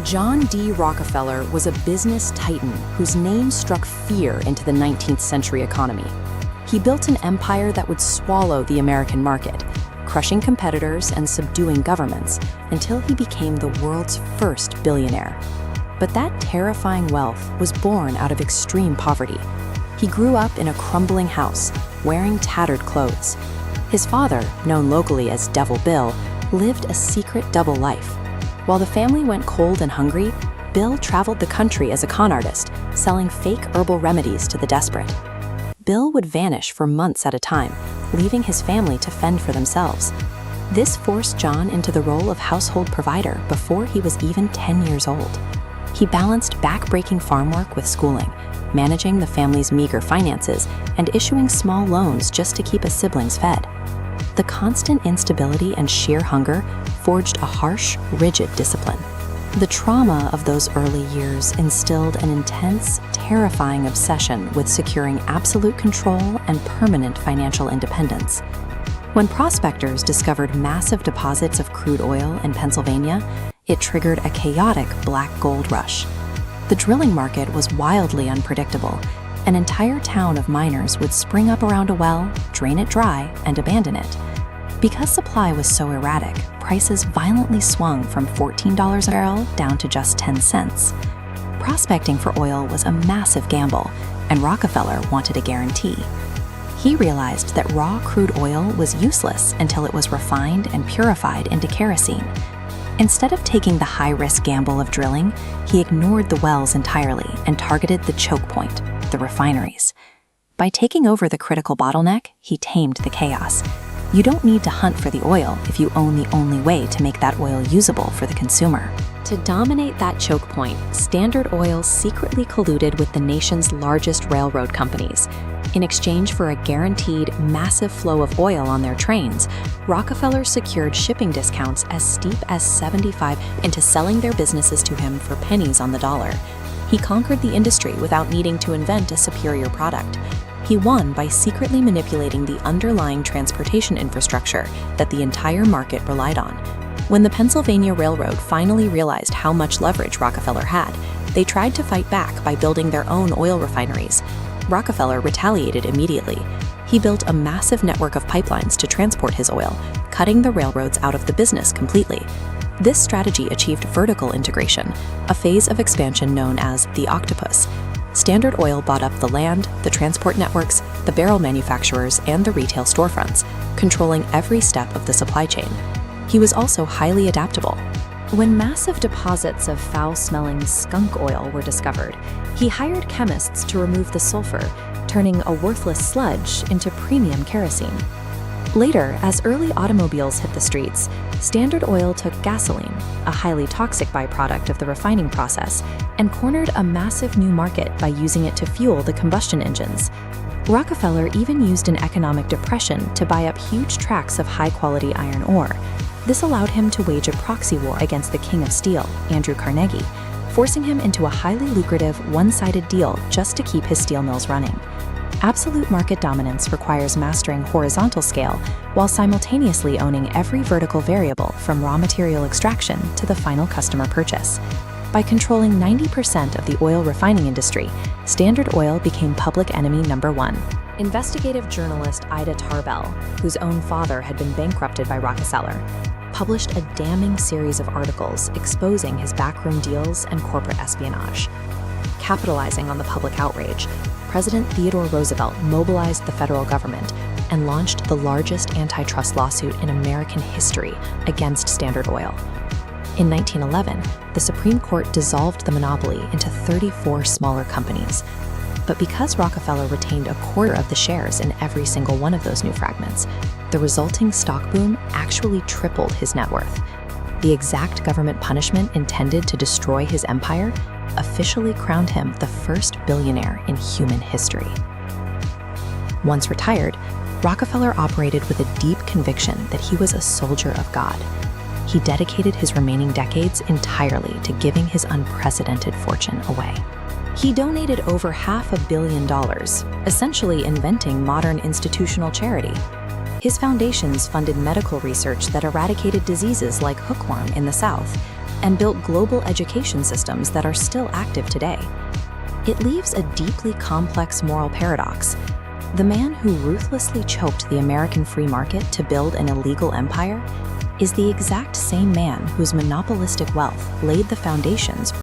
John D. Rockefeller was a business titan whose name struck fear into the 19th century economy. He built an empire that would swallow the American market, crushing competitors and subduing governments until he became the world's first billionaire. But that terrifying wealth was born out of extreme poverty. He grew up in a crumbling house, wearing tattered clothes. His father, known locally as Devil Bill, lived a secret double life. While the family went cold and hungry, Bill traveled the country as a con artist, selling fake herbal remedies to the desperate. Bill would vanish for months at a time, leaving his family to fend for themselves. This forced John into the role of household provider before he was even 10 years old. He balanced back-breaking farm work with schooling, managing the family's meager finances and issuing small loans just to keep his siblings fed. The constant instability and sheer hunger forged a harsh, rigid discipline. The trauma of those early years instilled an intense, terrifying obsession with securing absolute control and permanent financial independence. When prospectors discovered massive deposits of crude oil in Pennsylvania, it triggered a chaotic black gold rush. The drilling market was wildly unpredictable. An entire town of miners would spring up around a well, drain it dry, and abandon it. Because supply was so erratic, prices violently swung from $14 a barrel down to just 10 cents. Prospecting for oil was a massive gamble, and Rockefeller wanted a guarantee. He realized that raw crude oil was useless until it was refined and purified into kerosene. Instead of taking the high-risk gamble of drilling, he ignored the wells entirely and targeted the choke point, the refineries. By taking over the critical bottleneck, he tamed the chaos. You don't need to hunt for the oil if you own the only way to make that oil usable for the consumer. To dominate that choke point, Standard Oil secretly colluded with the nation's largest railroad companies. In exchange for a guaranteed massive flow of oil on their trains, Rockefeller secured shipping discounts as steep as 75% into selling their businesses to him for pennies on the dollar. He conquered the industry without needing to invent a superior product. He won by secretly manipulating the underlying transportation infrastructure that the entire market relied on. When the Pennsylvania Railroad finally realized how much leverage Rockefeller had, they tried to fight back by building their own oil refineries. Rockefeller retaliated immediately. He built a massive network of pipelines to transport his oil, cutting the railroads out of the business completely. This strategy achieved vertical integration, a phase of expansion known as the Octopus. Standard Oil bought up the land, the transport networks, the barrel manufacturers, and the retail storefronts, controlling every step of the supply chain. He was also highly adaptable. When massive deposits of foul-smelling skunk oil were discovered, he hired chemists to remove the sulfur, turning a worthless sludge into premium kerosene. Later, as early automobiles hit the streets, Standard Oil took gasoline, a highly toxic byproduct of the refining process, and cornered a massive new market by using it to fuel the combustion engines. Rockefeller even used an economic depression to buy up huge tracts of high-quality iron ore. This allowed him to wage a proxy war against the king of steel, Andrew Carnegie, forcing him into a highly lucrative, one-sided deal just to keep his steel mills running. Absolute market dominance requires mastering horizontal scale while simultaneously owning every vertical variable from raw material extraction to the final customer purchase. By controlling 90% of the oil refining industry, Standard Oil became public enemy number one. Investigative journalist Ida Tarbell, whose own father had been bankrupted by Rockefeller, published a damning series of articles exposing his backroom deals and corporate espionage. Capitalizing on the public outrage, President Theodore Roosevelt mobilized the federal government and launched the largest antitrust lawsuit in American history against Standard Oil. In 1911, the Supreme Court dissolved the monopoly into 34 smaller companies. But because Rockefeller retained a quarter of the shares in every single one of those new fragments, the resulting stock boom actually tripled his net worth. The exact government punishment intended to destroy his empire officially crowned him the first billionaire in human history. Once retired, Rockefeller operated with a deep conviction that he was a soldier of God. He dedicated his remaining decades entirely to giving his unprecedented fortune away. He donated over $500 million, essentially inventing modern institutional charity. His foundations funded medical research that eradicated diseases like hookworm in the South. and built global education systems that are still active today. It leaves a deeply complex moral paradox. The man who ruthlessly choked the American free market to build an illegal empire is the exact same man whose monopolistic wealth laid the foundations